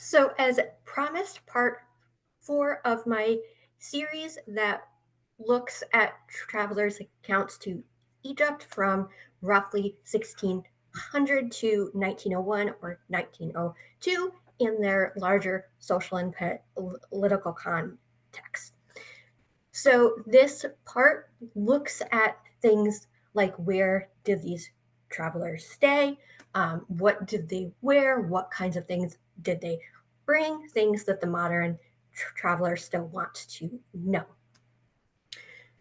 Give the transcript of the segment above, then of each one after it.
So, as promised, part 4 of my series that looks at travelers' accounts to Egypt from roughly 1600 to 1901 or 1902 in their larger social and political context. So, this part looks at things like where did these travelers stay? What did they wear? What kinds of things did they bring? Things that the modern traveler still wants to know.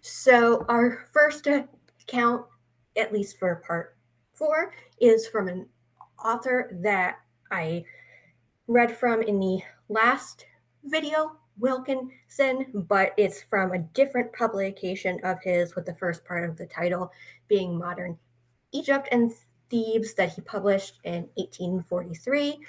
So, our first account, at least for part 4, is from an author that I read from in the last video, Wilkinson, but it's from a different publication of his, with the first part of the title being Modern Egypt and Thebes, that he published in 1843.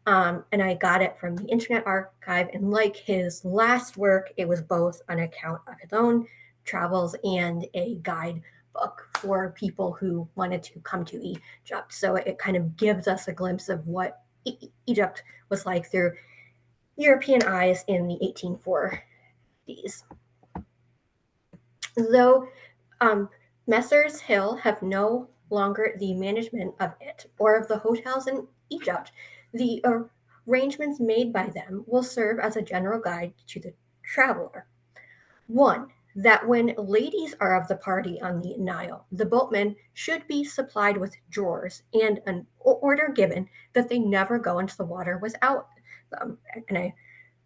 And I got it from the Internet Archive. And like his last work, it was both an account of his own travels and a guidebook for people who wanted to come to Egypt. So it kind of gives us a glimpse of what Egypt was like through European eyes in the 1840s. Though Messrs. Hill have no longer the management of it or of the hotels in Egypt, the arrangements made by them will serve as a general guide to the traveler. 1. That when ladies are of the party on the Nile, the boatmen should be supplied with drawers and an order given that they never go into the water without them. And I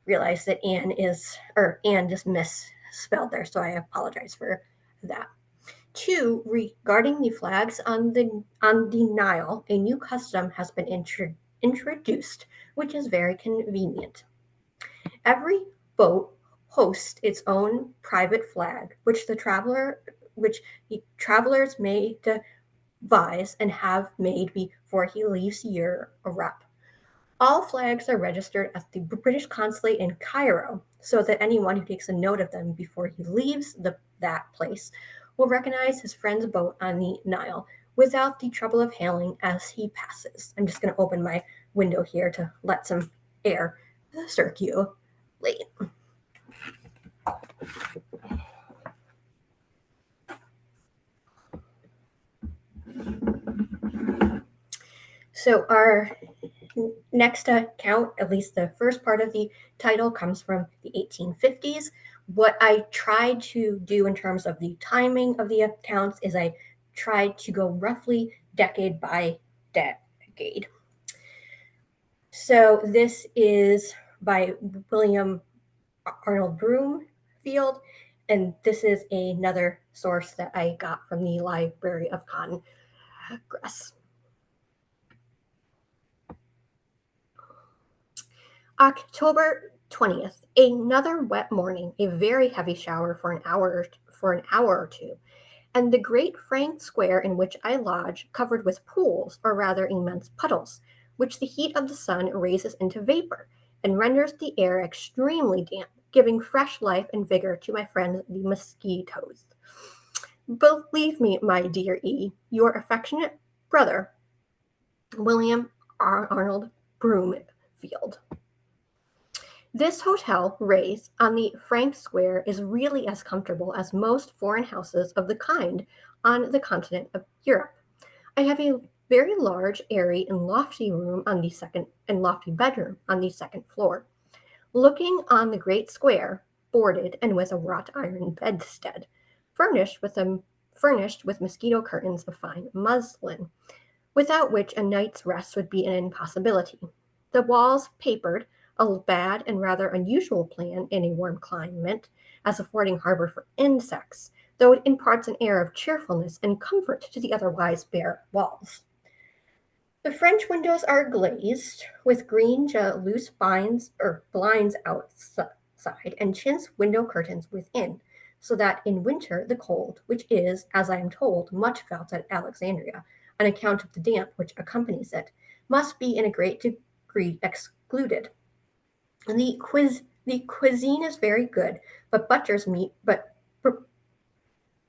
realize that Anne just misspelled there, so I apologize for that. 2. Regarding the flags on the Nile, a new custom has been introduced, which is very convenient. Every boat hosts its own private flag, which the travelers may devise and have made before he leaves Europe. All flags are registered at the British consulate in Cairo, so that anyone who takes a note of them before he leaves that place will recognize his friend's boat on the Nile without the trouble of hailing as he passes. I'm just going to open my window here to let some air circulate. So our next account, at least the first part of the title, comes from the 1850s. What I tried to do in terms of the timing of the accounts is I tried to go roughly decade by decade. So this is by William Arnold Broomfield, and this is another source that I got from the Library of Congress. October 20th, another wet morning, a very heavy shower for an hour or two, and the great frank square in which I lodge covered with pools, or rather immense puddles, which the heat of the sun raises into vapor, and renders the air extremely damp, giving fresh life and vigor to my friends the mosquitoes. Believe me, my dear E., your affectionate brother, William Arnold Broomfield. This hotel, raised on the Frank Square, is really as comfortable as most foreign houses of the kind on the continent of Europe. I have a very large, airy, and lofty bedroom on the second floor, looking on the great square, boarded and with a wrought iron bedstead, furnished with mosquito curtains of fine muslin, without which a night's rest would be an impossibility. The walls papered, a bad and rather unusual plan in a warm climate, as affording harbor for insects, though it imparts an air of cheerfulness and comfort to the otherwise bare walls. The French windows are glazed with green loose blinds outside and chintz window curtains within, so that in winter the cold, which is, as I am told, much felt at Alexandria, on account of the damp which accompanies it, must be in a great degree excluded. The cuisine is very good, but butcher's meat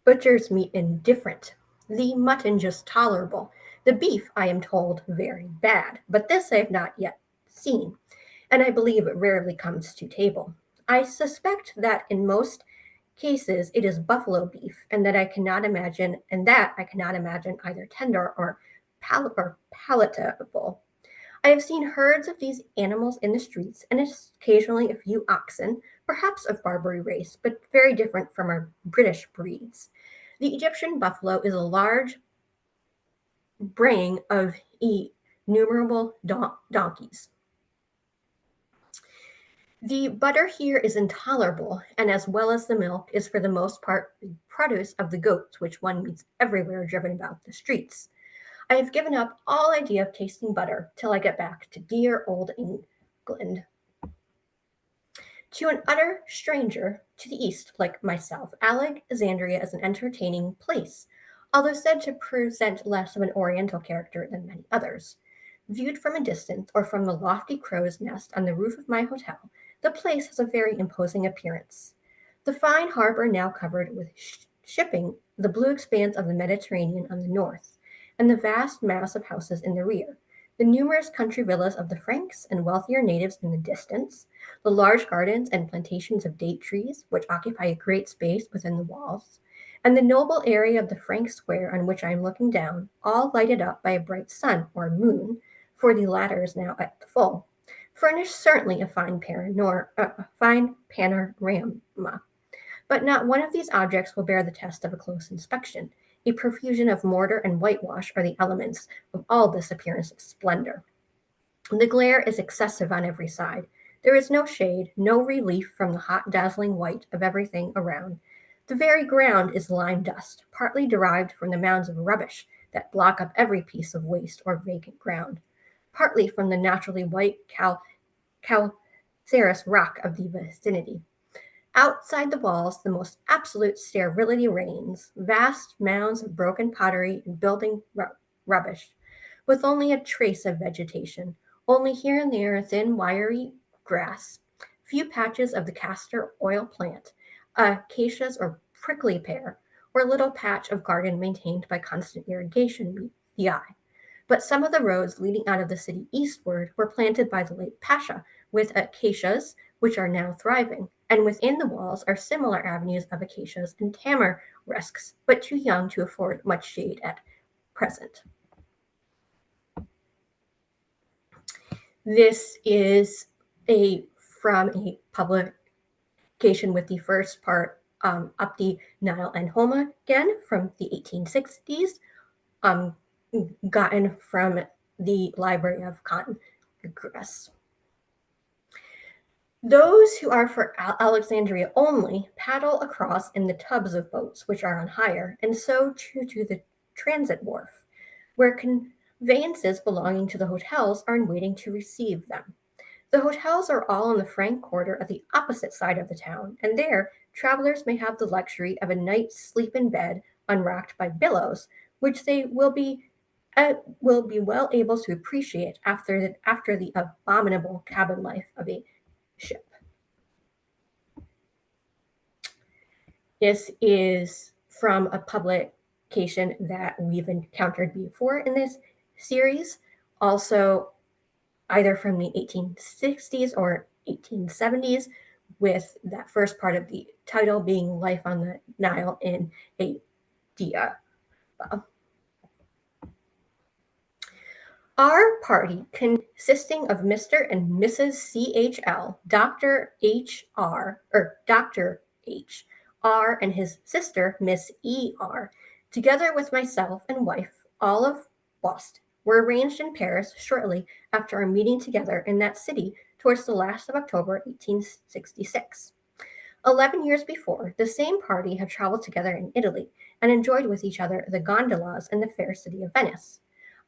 indifferent. The mutton just tolerable. The beef, I am told, very bad, but this I have not yet seen. and I believe it rarely comes to table. I suspect that in most cases it is buffalo beef, and that I cannot imagine either tender or palatable. I have seen herds of these animals in the streets, and occasionally a few oxen, perhaps of Barbary race, but very different from our British breeds. The Egyptian buffalo is a large braying of innumerable donkeys. The butter here is intolerable, and as well as the milk, is for the most part the produce of the goats, which one meets everywhere driven about the streets. I have given up all idea of tasting butter till I get back to dear old England. To an utter stranger to the East like myself, Alexandria is an entertaining place, although said to present less of an Oriental character than many others. Viewed from a distance or from the lofty crow's nest on the roof of my hotel, the place has a very imposing appearance. The fine harbor now covered with shipping, the blue expanse of the Mediterranean on the north, and the vast mass of houses in the rear, the numerous country villas of the Franks and wealthier natives in the distance, the large gardens and plantations of date trees, which occupy a great space within the walls, and the noble area of the Frank Square on which I am looking down, all lighted up by a bright sun or moon, for the latter is now at the full, furnish certainly a fine panorama. But not one of these objects will bear the test of a close inspection. A profusion of mortar and whitewash are the elements of all this appearance of splendor. The glare is excessive on every side. There is no shade, no relief from the hot, dazzling white of everything around. The very ground is lime dust, partly derived from the mounds of rubbish that block up every piece of waste or vacant ground, partly from the naturally white calcareous rock of the vicinity. Outside the walls, the most absolute sterility reigns, vast mounds of broken pottery and building rubbish, with only a trace of vegetation, only here and there a thin, wiry grass, few patches of the castor oil plant, acacias or prickly pear, or a little patch of garden maintained by constant irrigation meet the eye. But some of the roads leading out of the city eastward were planted by the late Pasha with acacias, which are now thriving, and within the walls are similar avenues of acacias and tamarisks, but too young to afford much shade at present. This is from a publication with the first part up the Nile and Homa again from the 1860s, gotten from the Library of Congress. Those who are for Alexandria only paddle across in the tubs of boats which are on hire, and so to the transit wharf, where conveyances belonging to the hotels are in waiting to receive them. The hotels are all in the Frank Quarter at the opposite side of the town, and there travelers may have the luxury of a night's sleep in bed unrocked by billows, which they will be well able to appreciate after the abominable cabin life of a ship. This is from a publication that we've encountered before in this series, also either from the 1860s or 1870s, with that first part of the title being Life on the Nile in a Dia. Our party, consisting of Mr. and Mrs. C.H.L., Dr. H.R., or Dr. H.R., and his sister, Miss E.R., together with myself and wife, all of Boston, were arranged in Paris shortly after our meeting together in that city towards the last of October 1866. 11 years before, the same party had traveled together in Italy and enjoyed with each other the gondolas in the fair city of Venice.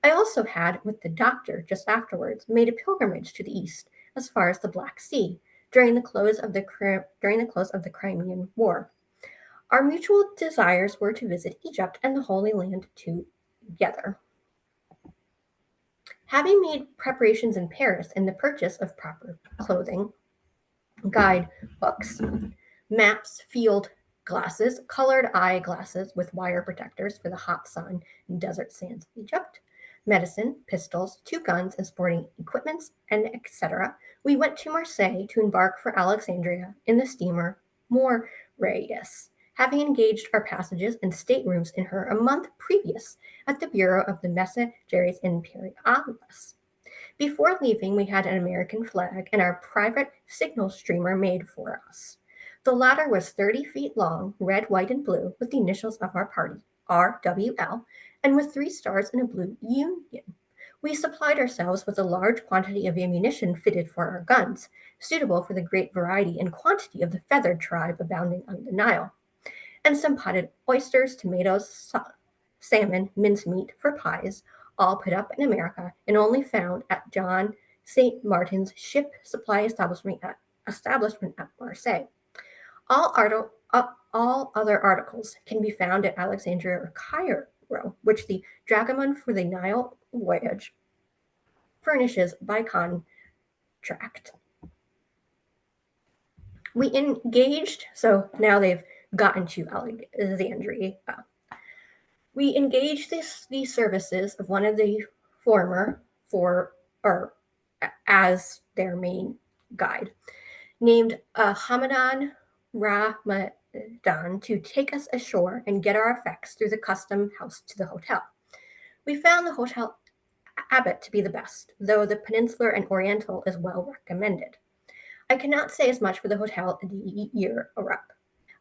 I also had, with the doctor just afterwards, made a pilgrimage to the east as far as the Black Sea during the close of the Crimean War. Our mutual desires were to visit Egypt and the Holy Land together. Having made preparations in Paris in the purchase of proper clothing, guide books, maps, field glasses, colored eye glasses with wire protectors for the hot sun and desert sands of Egypt, medicine, pistols, 2 guns, and sporting equipments, and etc., we went to Marseille to embark for Alexandria in the steamer Moreas, having engaged our passages and staterooms in her a month previous at the bureau of the Messageries Imperialis. Before leaving, we had an American flag and our private signal streamer made for us. The latter was 30 feet long, red, white, and blue, with the initials of our party, RWL, and with 3 stars and a blue union. We supplied ourselves with a large quantity of ammunition fitted for our guns, suitable for the great variety and quantity of the feathered tribe abounding on the Nile, and some potted oysters, tomatoes, salmon, mincemeat for pies, all put up in America and only found at John St. Martin's ship supply establishment at Marseille. All other articles can be found at Alexandria or Cairo, which the dragoman for the Nile voyage furnishes by contract. We engaged, so now they've gotten to Alexandria. We engaged the services of one of the former as their main guide, named Hamadan Ramadan, to take us ashore and get our effects through the custom house to the hotel. We found the Hotel Abbot to be the best, though the Peninsular and Oriental is well recommended. I cannot say as much for the Hotel Europe.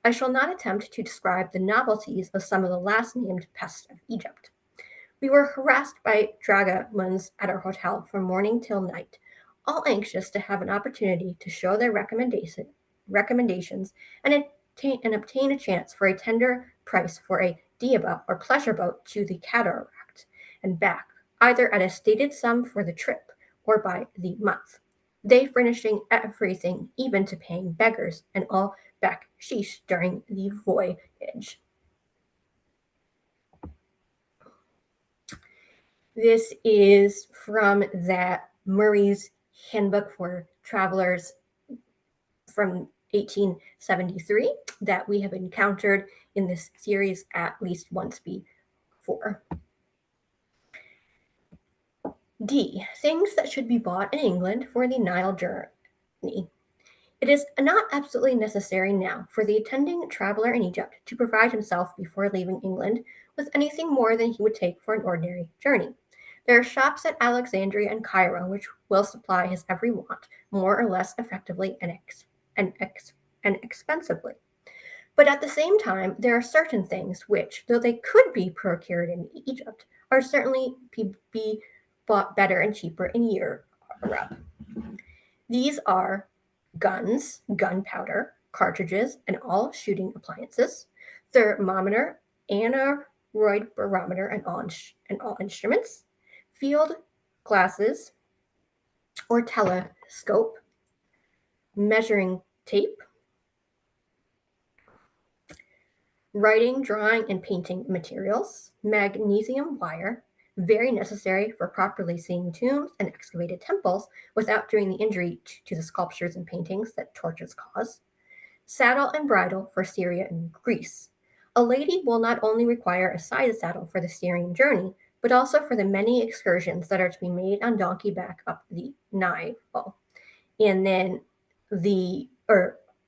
I shall not attempt to describe the novelties of some of the last named pests of Egypt. We were harassed by dragomans at our hotel from morning till night, all anxious to have an opportunity to show their recommendations and obtain a chance for a tender price for a diaba or pleasure boat to the cataract and back, either at a stated sum for the trip or by the month, they furnishing everything, even to paying beggars and all backsheesh during the voyage. This is from that Murray's Handbook for Travelers from 1873 that we have encountered in this series at least once before. D. Things that should be bought in England for the Nile journey. It is not absolutely necessary now for the attending traveler in Egypt to provide himself before leaving England with anything more than he would take for an ordinary journey. There are shops at Alexandria and Cairo which will supply his every want more or less effectively and expensively. But at the same time, there are certain things which, though they could be procured in Egypt, are certainly be bought better and cheaper in Europe. These are guns, gunpowder, cartridges, and all shooting appliances, thermometer, aneroid barometer, and all instruments, field glasses or telescope, measuring tape, writing, drawing, and painting materials, magnesium wire, very necessary for properly seeing tombs and excavated temples without doing the injury to the sculptures and paintings that torches cause, saddle and bridle for Syria and Greece. A lady will not only require a side saddle for the Syrian journey, but also for the many excursions that are to be made on donkey back up the Nile. And then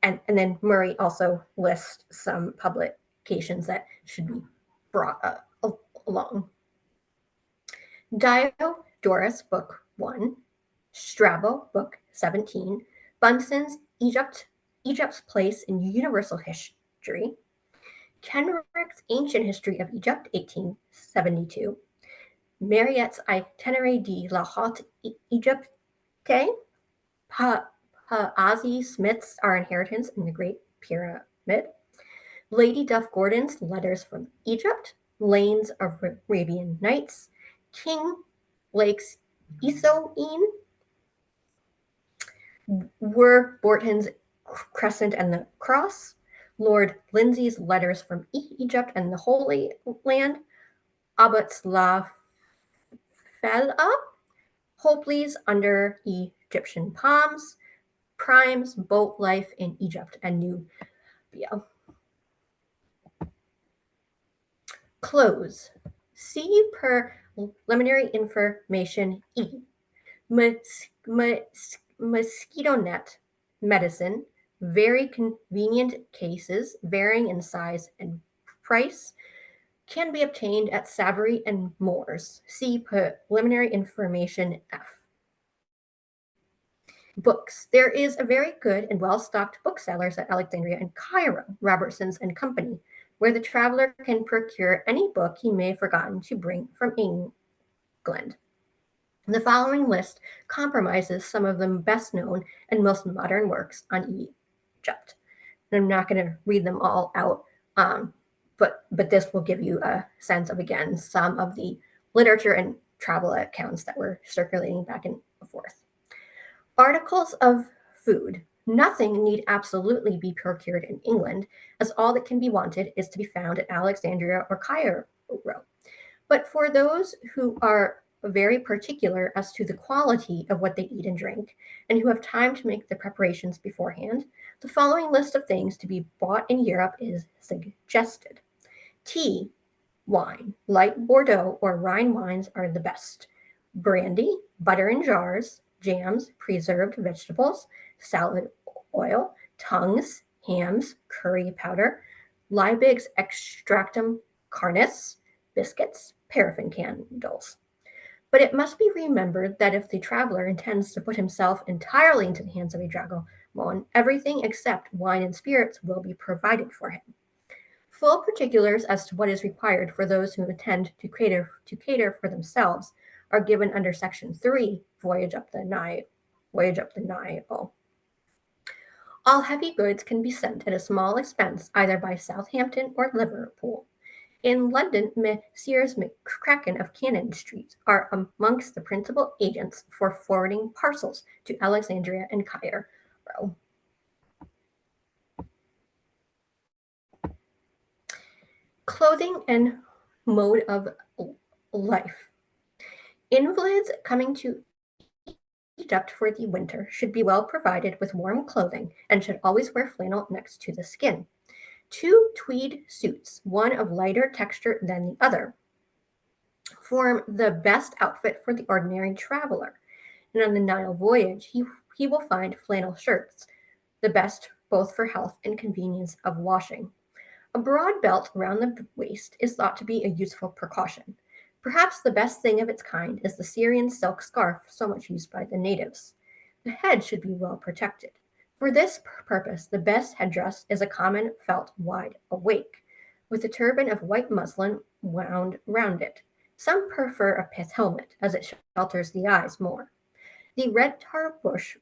and then Murray also lists some publications that should be brought along. Diodorus, Book 1, Strabo, Book 17, Bunson's Egypt's Place in Universal History, Kenrick's Ancient History of Egypt, 1872, Marryat's Itinéraire de la Haute Égypte, Paazi Smith's Our Inheritance in the Great Pyramid, Lady Duff Gordon's Letters from Egypt, Lane's Arabian Nights, King Lake's Ethoine, Warburton's Crescent and the Cross, Lord Lindsay's Letters from Egypt and the Holy Land, Abbott's La Fella, Hopley's Under Egyptian Palms, Prime's Boat Life in Egypt and Nubia. Clothes. See per Preliminary information E. Mosquito net medicine, very convenient cases varying in size and price, can be obtained at Savory and Moore's. See preliminary information F. Books. There is a very good and well-stocked booksellers at Alexandria and Cairo, Robertson's and Company, where the traveler can procure any book he may have forgotten to bring from England. The following list compromises some of the best known and most modern works on Egypt. And I'm not going to read them all out, but this will give you a sense of, again, some of the literature and travel accounts that were circulating back and forth. Articles of food. Nothing need absolutely be procured in England, as all that can be wanted is to be found at Alexandria or Cairo. But for those who are very particular as to the quality of what they eat and drink, and who have time to make the preparations beforehand, the following list of things to be bought in Europe is suggested. Tea, wine, light Bordeaux or Rhine wines are the best. Brandy, butter in jars, jams, preserved vegetables, salad oil, tongues, hams, curry powder, Liebig's extractum carnis, biscuits, paraffin candles. But it must be remembered that if the traveler intends to put himself entirely into the hands of a dragoman, everything except wine and spirits will be provided for him. Full particulars as to what is required for those who intend to cater for themselves are given under Section 3, Voyage up the Nile. All heavy goods can be sent at a small expense either by Southampton or Liverpool. In London, Messrs. McCracken of Cannon Street are amongst the principal agents for forwarding parcels to Alexandria and Cairo. Clothing and mode of life. Invalids coming to Egypt for the winter should be well provided with warm clothing and should always wear flannel next to the skin. 2 tweed suits, one of lighter texture than the other, form the best outfit for the ordinary traveler. And on the Nile voyage, he will find flannel shirts, the best both for health and convenience of washing. A broad belt around the waist is thought to be a useful precaution. Perhaps the best thing of its kind is the Syrian silk scarf so much used by the natives. The head should be well protected. For this purpose, the best headdress is a common felt wide awake, with a turban of white muslin wound round it. Some prefer a pith helmet, as it shelters the eyes more. The red tar bush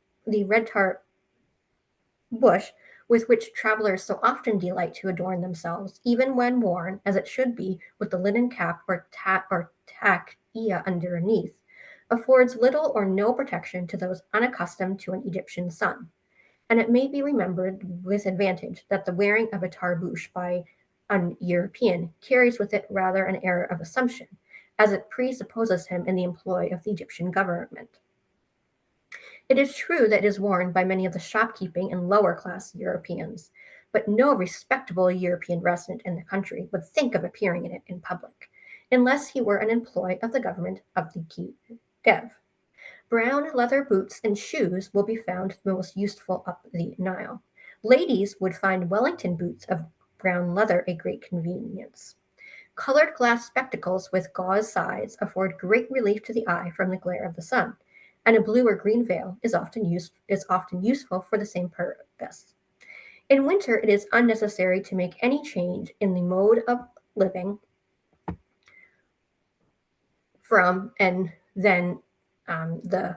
with which travelers so often delight to adorn themselves, even when worn, as it should be, with the linen cap or takia underneath, affords little or no protection to those unaccustomed to an Egyptian sun. And it may be remembered with advantage that the wearing of a tarbouch by an European carries with it rather an air of assumption, as it presupposes him in the employ of the Egyptian government. It is true that it is worn by many of the shopkeeping and lower class Europeans, but no respectable European resident in the country would think of appearing in it in public, unless he were an employee of the government of the Khedive. Brown leather boots and shoes will be found the most useful up the Nile. Ladies would find Wellington boots of brown leather a great convenience. Colored glass spectacles with gauze sides afford great relief to the eye from the glare of the sun, and a blue or green veil is often useful for the same purpose. In winter, it is unnecessary to make any change in the mode of living from, and then the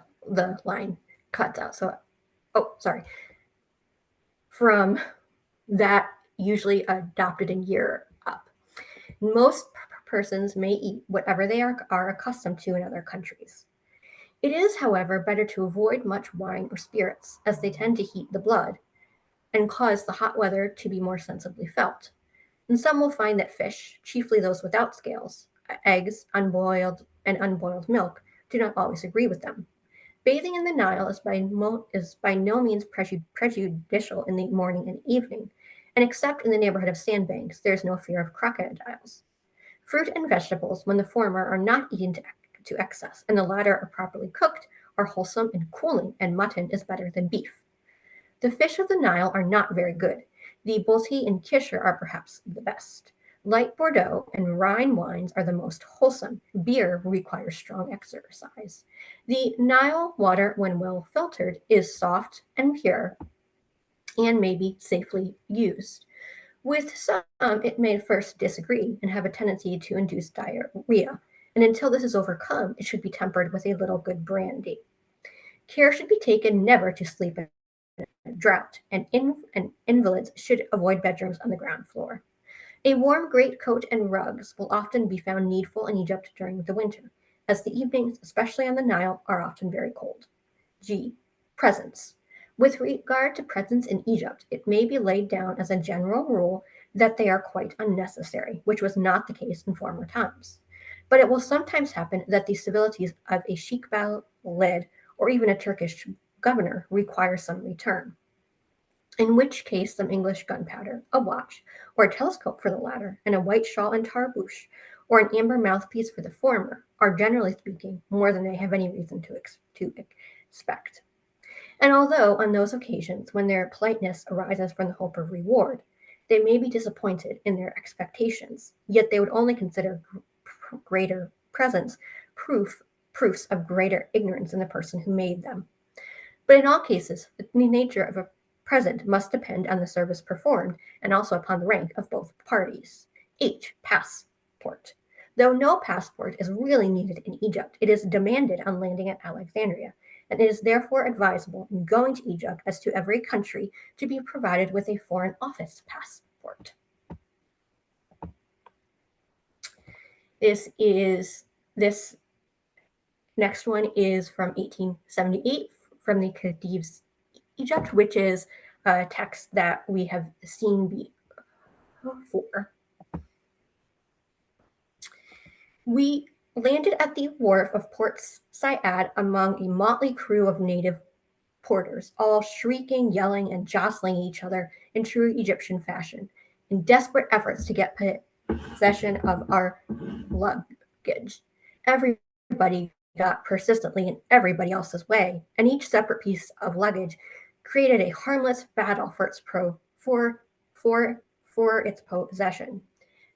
line cuts out. From that usually adopted in Europe. Most persons may eat whatever they are accustomed to in other countries. It is, however, better to avoid much wine or spirits, as they tend to heat the blood and cause the hot weather to be more sensibly felt. And some will find that fish, chiefly those without scales, eggs, unboiled milk, do not always agree with them. Bathing in the Nile is by no means prejudicial in the morning and evening, and except in the neighborhood of sandbanks, there is no fear of crocodiles. Fruit and vegetables, when the former are not eaten to excess and the latter are properly cooked, are wholesome and cooling, and mutton is better than beef. The fish of the Nile are not very good. The Bolti and Kisher are perhaps the best. Light Bordeaux and Rhine wines are the most wholesome. Beer requires strong exercise. The Nile water, when well filtered, is soft and pure and may be safely used. With some, it may at first disagree and have a tendency to induce diarrhea, and until this is overcome, it should be tempered with a little good brandy. Care should be taken never to sleep in a draught, and invalids should avoid bedrooms on the ground floor. A warm greatcoat and rugs will often be found needful in Egypt during the winter, as the evenings, especially on the Nile, are often very cold. G. Presents. With regard to presents in Egypt, it may be laid down as a general rule that they are quite unnecessary, which was not the case in former times. But it will sometimes happen that the civilities of a sheikh lid or even a Turkish governor require some return, in which case some English gunpowder, a watch, or a telescope for the latter, and a white shawl and tarbouche, or an amber mouthpiece for the former, are generally speaking more than they have any reason to expect. And although on those occasions when their politeness arises from the hope of reward, they may be disappointed in their expectations, yet they would only consider greater presents proofs of greater ignorance in the person who made them. But in all cases, the nature of a present must depend on the service performed and also upon the rank of both parties. H. Passport. Though no passport is really needed in Egypt, it is demanded on landing at Alexandria, and it is therefore advisable in going to Egypt, as to every country, to be provided with a Foreign Office passport. This next one is from 1878 from the Khedive's Egypt, which is a text that we have seen before. We landed at the wharf of Port Said among a motley crew of native porters, all shrieking, yelling, and jostling each other in true Egyptian fashion, in desperate efforts to get possession of our luggage. Everybody got persistently in everybody else's way, and each separate piece of luggage created a harmless battle for its possession,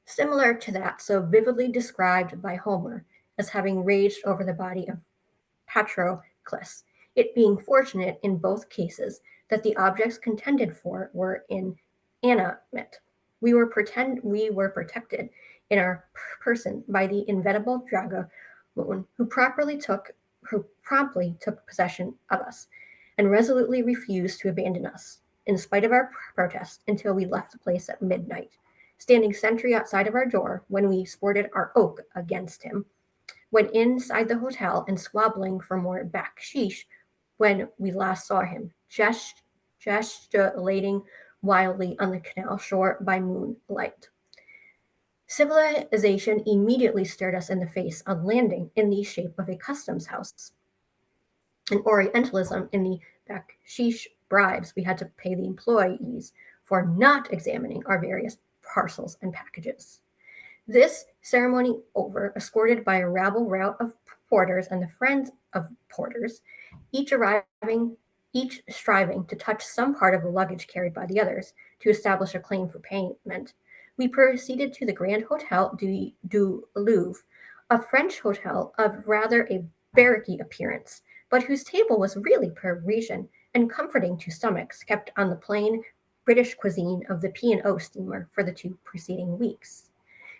similar to that so vividly described by Homer as having raged over the body of Patroclus, it being fortunate in both cases that the objects contended for were inanimate. We were protected in our person by the inevitable dragoon, who promptly took possession of us, and resolutely refused to abandon us, in spite of our protest, until we left the place at midnight, standing sentry outside of our door when we sported our oak against him, when inside the hotel, and squabbling for more baksheesh when we last saw him, gesticulating wildly on the canal shore by moonlight. Civilization immediately stared us in the face on landing in the shape of a customs house, and Orientalism in the baksheesh bribes we had to pay the employees for not examining our various parcels and packages. This ceremony over, escorted by a rabble rout of porters and the friends of porters, each striving to touch some part of the luggage carried by the others to establish a claim for payment, we proceeded to the Grand Hotel du Louvre, a French hotel of rather a barracky appearance, but whose table was really Parisian and comforting to stomachs kept on the plain British cuisine of the P&O steamer for the 2 preceding weeks.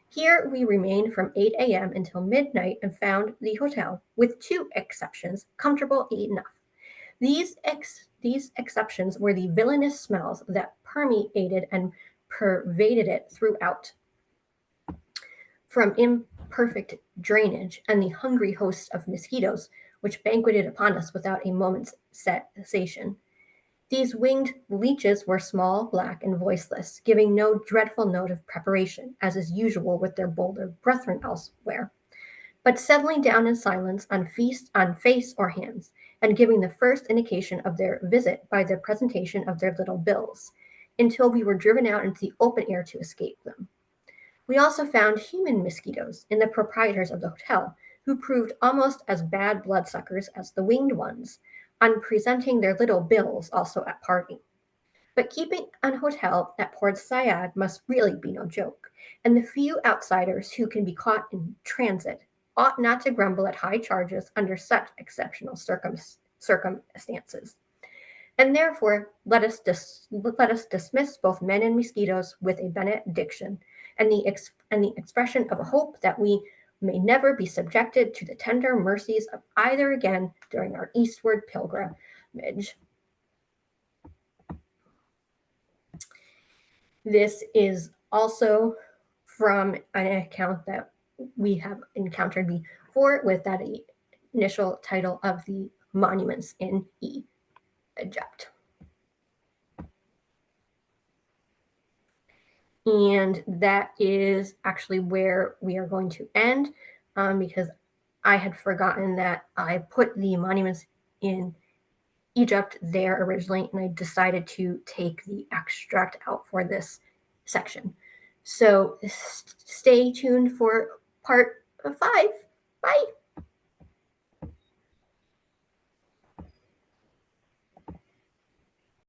Here we remained from 8 a.m. until midnight and found the hotel, with 2 exceptions, comfortable enough. These exceptions were the villainous smells that permeated and pervaded it throughout, from imperfect drainage and the hungry hosts of mosquitoes which banqueted upon us without a moment's cessation. These winged leeches were small, black, and voiceless, giving no dreadful note of preparation, as is usual with their bolder brethren elsewhere, but settling down in silence on face or hands, and giving the first indication of their visit by the presentation of their little bills, until we were driven out into the open air to escape them. We also found human mosquitoes in the proprietors of the hotel, who proved almost as bad bloodsuckers as the winged ones, on presenting their little bills also at party. But keeping an hotel at Port Said must really be no joke, and the few outsiders who can be caught in transit ought not to grumble at high charges under such exceptional circumstances. And therefore, let us dismiss both men and mosquitoes with a benediction and the expression of a hope that we may never be subjected to the tender mercies of either again during our eastward pilgrimage. This is also from an account that we have encountered before with that initial title of the monuments in Egypt. And that is actually where we are going to end, because I had forgotten that I put the monuments in Egypt there originally, and I decided to take the extract out for this section. So stay tuned for part 5. Bye.